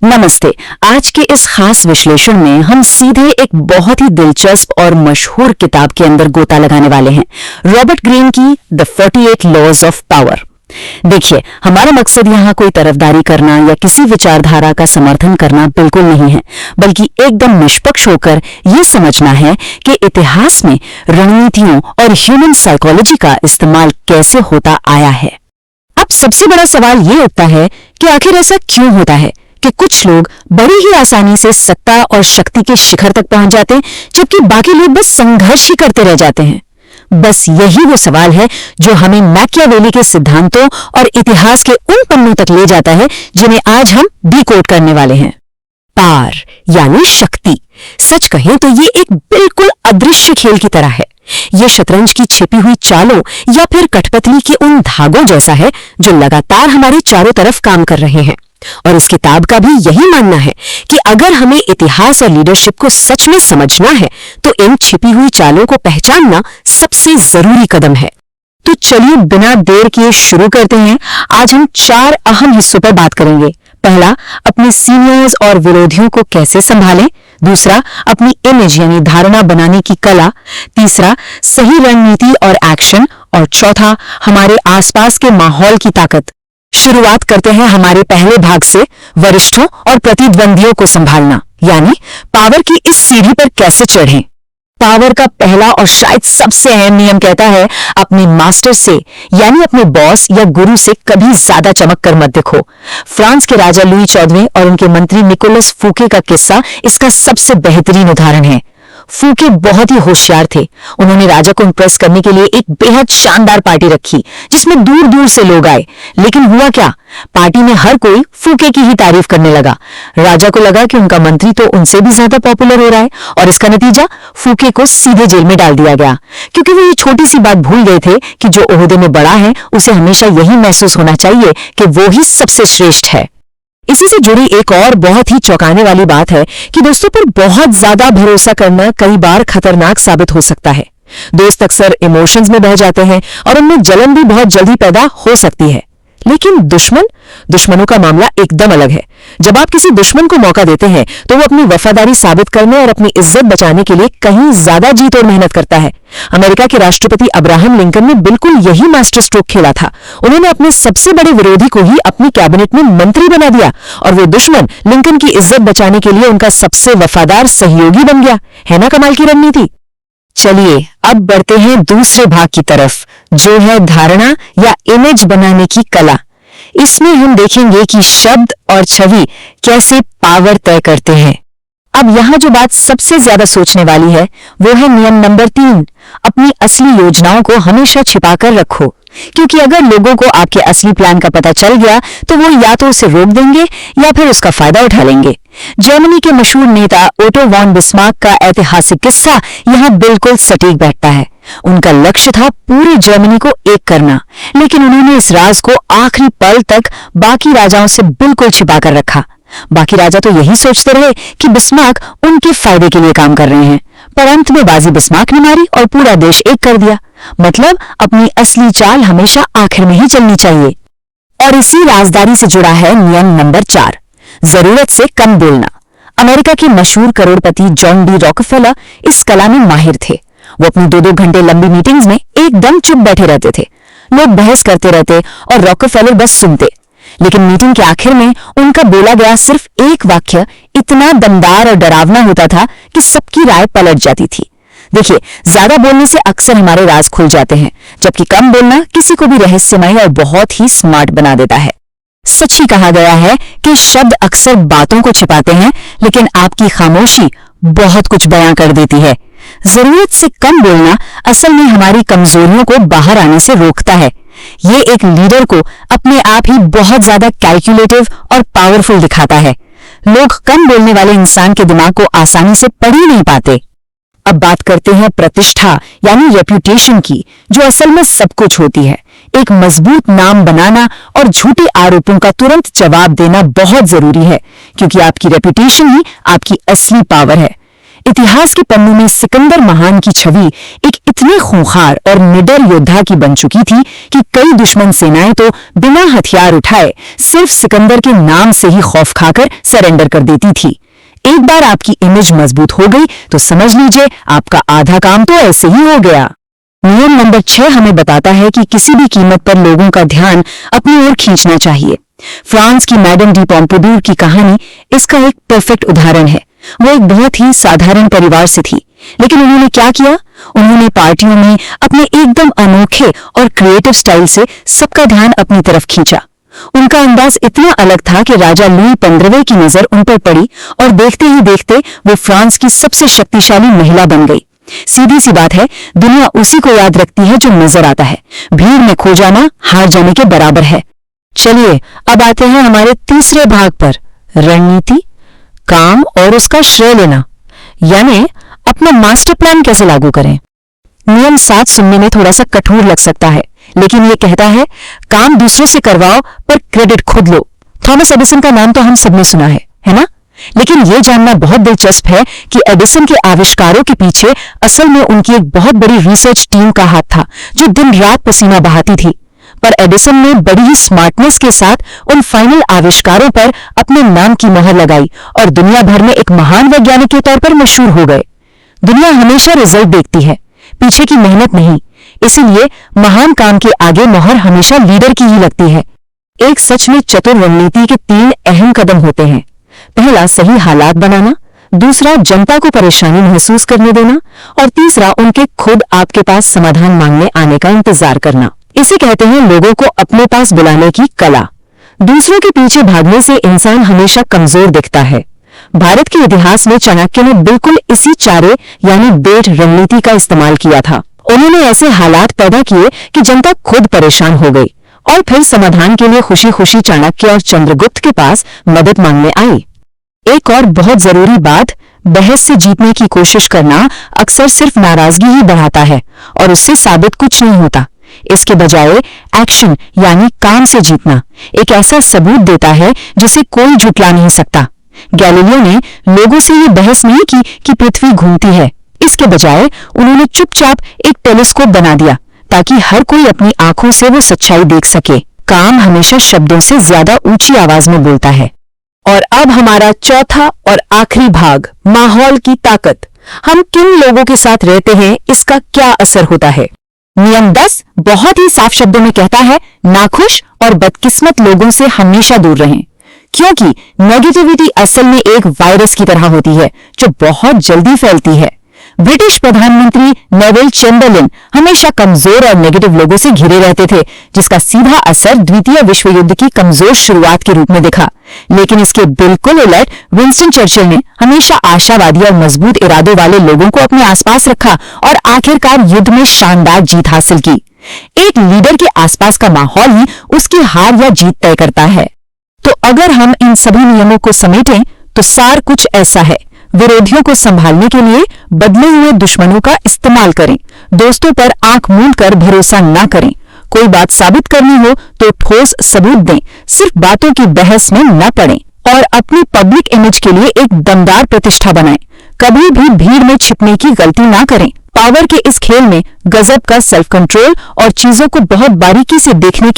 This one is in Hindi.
नमस्ते। आज के इस खास विश्लेषण में हम सीधे एक बहुत ही दिलचस्प और मशहूर किताब के अंदर गोता लगाने वाले हैं, रॉबर्ट ग्रीन की द 48 लॉज ऑफ पावर। देखिए, हमारा मकसद यहाँ कोई तरफदारी करना या किसी विचारधारा का समर्थन करना बिल्कुल नहीं है, बल्कि एकदम निष्पक्ष होकर ये समझना है कि इतिहास में रणनीतियों और ह्यूमन साइकोलॉजी का इस्तेमाल कैसे होता आया है। अब सबसे बड़ा सवाल ये उठता है कि आखिर ऐसा क्यों होता है कि कुछ लोग बड़ी ही आसानी से सत्ता और शक्ति के शिखर तक पहुंच जाते हैं, जबकि बाकी लोग बस संघर्ष ही करते रह जाते हैं। बस यही वो सवाल है जो हमें मैकियावेली के सिद्धांतों और इतिहास के उन पन्नों तक ले जाता है जिन्हें आज हम डिकोड करने वाले हैं। पावर यानी शक्ति। सच कहें तो ये एक बिल्कुल अदृश्य खेल की तरह है। ये शतरंज की छिपी हुई चालों या फिर कठपुतली के उन धागों जैसा है जो लगातार हमारे चारों तरफ काम कर रहे हैं। और इस किताब का भी यही मानना है कि अगर हमें इतिहास और लीडरशिप को सच में समझना है तो इन छिपी हुई चालों को पहचानना सबसे जरूरी कदम है। तो चलिए बिना देर किए शुरू करते हैं। आज हम 4 अहम हिस्सों पर बात करेंगे। पहला, अपने सीनियर्स और विरोधियों को कैसे संभालें। दूसरा, अपनी इमेज यानी धारणा बनाने की कला। तीसरा, सही रणनीति और एक्शन। और चौथा, हमारे आसपास के माहौल की ताकत। शुरुआत करते हैं हमारे पहले भाग से, वरिष्ठों और प्रतिद्वंदियों को संभालना, यानी पावर की इस सीढ़ी पर कैसे चढ़ें। पावर का पहला और शायद सबसे अहम नियम कहता है, अपने मास्टर से यानी अपने बॉस या गुरु से कभी ज्यादा चमक कर मत दिखो। फ्रांस के राजा लुई 14वें और उनके मंत्री निकोलस फूके का किस्सा इसका सबसे बेहतरीन उदाहरण है। फूके बहुत ही होशियार थे। उन्होंने राजा को इम्प्रेस करने के लिए एक बेहद शानदार पार्टी रखी जिसमें दूर दूर से लोग आए। लेकिन हुआ क्या, पार्टी में हर कोई फूके की ही तारीफ करने लगा। राजा को लगा कि उनका मंत्री तो उनसे भी ज्यादा पॉपुलर हो रहा है और इसका नतीजा फूके को सीधे जेल में डाल दिया गया, क्योंकि वो ये छोटी सी बात भूल गए थे कि जो ओहदे में बड़ा है उसे हमेशा यही महसूस होना चाहिए कि वो ही सबसे श्रेष्ठ है। इसी से जुड़ी एक और बहुत ही चौंकाने वाली बात है कि दोस्तों पर बहुत ज्यादा भरोसा करना कई बार खतरनाक साबित हो सकता है। दोस्त अक्सर इमोशंस में बह जाते हैं और उनमें जलन भी बहुत जल्दी पैदा हो सकती है। लेकिन दुश्मनों का मामला एकदम अलग है। जब आप किसी दुश्मन को मौका देते हैं तो वो अपनी वफादारी साबित करने और अपनी इज्जत बचाने के लिए कहीं ज्यादा जीत और मेहनत करता है। अमेरिका के राष्ट्रपति अब्राहम लिंकन ने बिल्कुल यही मास्टर स्ट्रोक खेला था। उन्होंने अपने सबसे बड़े विरोधी को ही अपनी कैबिनेट में मंत्री बना दिया और वो दुश्मन लिंकन की इज्जत बचाने के लिए उनका सबसे वफादार सहयोगी बन गया। है ना कमाल की रणनीति। चलिए अब बढ़ते हैं दूसरे भाग की तरफ, जो है धारणा या इमेज बनाने की कला। इसमें हम देखेंगे कि शब्द और छवि कैसे पावर तय करते हैं। अब यहाँ जो बात सबसे ज्यादा सोचने वाली है वो है नियम नंबर 3, अपनी असली योजनाओं को हमेशा छिपाकर रखो, क्योंकि अगर लोगों को आपके असली प्लान का पता चल गया तो वो या तो उसे रोक देंगे या फिर उसका फायदा उठा लेंगे। जर्मनी के मशहूर नेता ओटो वॉन बिस्मार्क का ऐतिहासिक किस्सा यहाँ बिल्कुल सटीक बैठता है। उनका लक्ष्य था पूरी जर्मनी को एक करना, लेकिन उन्होंने इस राज को आखिरी पल तक बाकी राजाओं से बिल्कुल छिपा कर रखा। बाकी राजा तो यही सोचते रहे कि बिस्मार्क उनके फायदे के लिए काम कर रहे हैं, पर अंत में बाजी बिस्मार्क ने मारी और पूरा देश एक कर दिया। मतलब अपनी असली चाल हमेशा आखिर में ही चलनी चाहिए। और इसी राजदारी से जुड़ा है नियम नंबर 4, जरूरत से कम बोलना। अमेरिका के मशहूर करोड़पति जॉन डी रॉकफेलर इस कला में माहिर थे। वो अपनी 2-2 घंटे लंबी मीटिंग्स में एकदम चुप बैठे रहते थे। लोग बहस करते रहते और रॉकफेलर बस सुनते। लेकिन मीटिंग के आखिर में उनका बोला गया सिर्फ एक वाक्य इतना दमदार और डरावना होता था कि सबकी राय पलट जाती थी। देखिए, ज्यादा बोलने से अक्सर हमारे राज खुल जाते हैं, जबकि कम बोलना किसी को भी रहस्यमय और बहुत ही स्मार्ट बना देता है। सच ही कहा गया है कि शब्द अक्सर बातों को छिपाते हैं, लेकिन आपकी खामोशी बहुत कुछ बयां कर देती है। जरूरत से कम बोलना असल में हमारी कमजोरियों को बाहर आने से रोकता है। ये एक लीडर को अपने आप ही बहुत ज्यादा कैलकुलेटिव और पावरफुल दिखाता है। लोग कम बोलने वाले इंसान के दिमाग को आसानी से पढ़ ही नहीं पाते। अब बात करते हैं प्रतिष्ठा यानी रेप्यूटेशन की, जो असल में सब कुछ होती है। एक मजबूत नाम बनाना और झूठे आरोपों का तुरंत जवाब देना बहुत जरूरी है, क्योंकि आपकी रेप्यूटेशन ही आपकी असली पावर है। इतिहास के पन्नों में सिकंदर महान की छवि एक इतने खूंखार और निडर योद्धा की बन चुकी थी कि कई दुश्मन सेनाएं तो बिना हथियार उठाए सिर्फ सिकंदर के नाम से ही खौफ खाकर सरेंडर कर देती थी। एक बार आपकी इमेज मजबूत हो गई तो समझ लीजिए आपका आधा काम तो ऐसे ही हो गया। नियम नंबर 6 हमें बताता है कि किसी भी कीमत पर लोगों का ध्यान अपनी ओर खींचना चाहिए। फ्रांस की मैडम डी पोम्पाडूर की कहानी इसका एक परफेक्ट उदाहरण है। वो एक बहुत ही साधारण परिवार से थी, लेकिन उन्होंने क्या किया? उन्होंने पार्टियों में अपने एकदम अनोखे और क्रिएटिव स्टाइल से सबका ध्यान अपनी तरफ खींचा। उनका अंदाज इतना अलग था कि राजा लुई 15वें की नजर उन पर पड़ी और देखते ही देखते वो फ्रांस की सबसे शक्तिशाली महिला बन गई। सीधी सी बात है, दुनिया उसी को याद रखती है जो नजर आता है। भीड़ में खो जाना हार जाने के बराबर है। चलिए अब आते हैं हमारे तीसरे भाग पर, रणनीति, काम और उसका श्रेय लेना, यानी अपना मास्टर प्लान कैसे लागू करें। नियम 7 सुनने में थोड़ा सा कठोर लग सकता है, लेकिन ये कहता है काम दूसरों से करवाओ पर क्रेडिट खुद लो। थॉमस एडिसन का नाम तो हम सबने सुना है ना? लेकिन ये जानना बहुत दिलचस्प है कि एडिसन के आविष्कारों के पीछे असल में उनकी एक बहुत बड़ी रिसर्च टीम का हाथ था जो दिन रात पसीना बहाती थी। पर एडिसन ने बड़ी ही स्मार्टनेस के साथ उन फाइनल आविष्कारों पर अपने नाम की मोहर लगाई और दुनिया भर में एक महान वैज्ञानिक के तौर पर मशहूर हो गए। दुनिया हमेशा रिजल्ट देखती है, पीछे की मेहनत नहीं। इसीलिए महान काम के आगे मोहर हमेशा लीडर की ही लगती है। एक सच में चतुर रणनीति के 3 अहम कदम होते हैं। पहला, सही हालात बनाना, दूसरा, जनता को परेशानी महसूस करने देना और तीसरा, उनके खुद आपके पास समाधान मांगने आने का इंतजार करना। इसे कहते हैं लोगों को अपने पास बुलाने की कला। दूसरों के पीछे भागने से इंसान हमेशा कमजोर दिखता है। भारत के इतिहास में चाणक्य ने बिल्कुल इसी चारे यानी बेट रणनीति का इस्तेमाल किया था। उन्होंने ऐसे हालात पैदा किए कि जनता खुद परेशान हो गई और फिर समाधान के लिए खुशी खुशी चाणक्य और चंद्रगुप्त के पास मदद मांगने आई। एक और बहुत जरूरी बात, बहस से जीतने की कोशिश करना अक्सर सिर्फ नाराजगी ही बढ़ाता है और उससे साबित कुछ नहीं होता। इसके बजाय एक्शन यानी काम से जीतना एक ऐसा सबूत देता है जिसे कोई झुटला नहीं सकता। गैलीलियो ने लोगों से ये बहस नहीं की कि पृथ्वी घूमती है। इसके बजाय उन्होंने चुपचाप एक टेलीस्कोप बना दिया ताकि हर कोई अपनी आंखों से वो सच्चाई देख सके। काम हमेशा शब्दों से ज्यादा ऊंची आवाज में बोलता है। और अब हमारा चौथा और आखिरी भाग, माहौल की ताकत। हम किन लोगों के साथ रहते हैं, इसका क्या असर होता है। नियम 10 बहुत ही साफ शब्दों में कहता है, नाखुश और बदकिस्मत लोगों से हमेशा दूर रहें, क्योंकि नेगेटिविटी असल में एक वायरस की तरह होती है जो बहुत जल्दी फैलती है। ब्रिटिश प्रधानमंत्री नेविल चैम्बरलिन हमेशा कमजोर और नेगेटिव लोगों से घिरे रहते थे, जिसका सीधा असर द्वितीय विश्व युद्ध की कमजोर शुरुआत के रूप में दिखा। लेकिन इसके बिल्कुल उलट विंस्टन चर्चिल ने हमेशा आशावादी और मजबूत इरादों वाले लोगों को अपने आसपास रखा और आखिरकार युद्ध में शानदार जीत हासिल की। एक लीडर के आसपास का माहौल ही उसकी हार या जीत तय करता है। तो अगर हम इन सभी नियमों को समेटें तो सार कुछ ऐसा है। विरोधियों को संभालने के लिए बदले हुए दुश्मनों का इस्तेमाल करें। दोस्तों पर आंख मूंद कर भरोसा न करें। कोई बात साबित करनी हो तो ठोस सबूत दें, सिर्फ बातों की बहस में न पड़ें। और अपनी पब्लिक इमेज के लिए एक दमदार प्रतिष्ठा बनाएं। कभी भी भीड़ में छिपने की गलती ना करें। पावर के इस खेल में गजब का सेल्फ कंट्रोल और चीजों को बहुत बारीकी से देखने की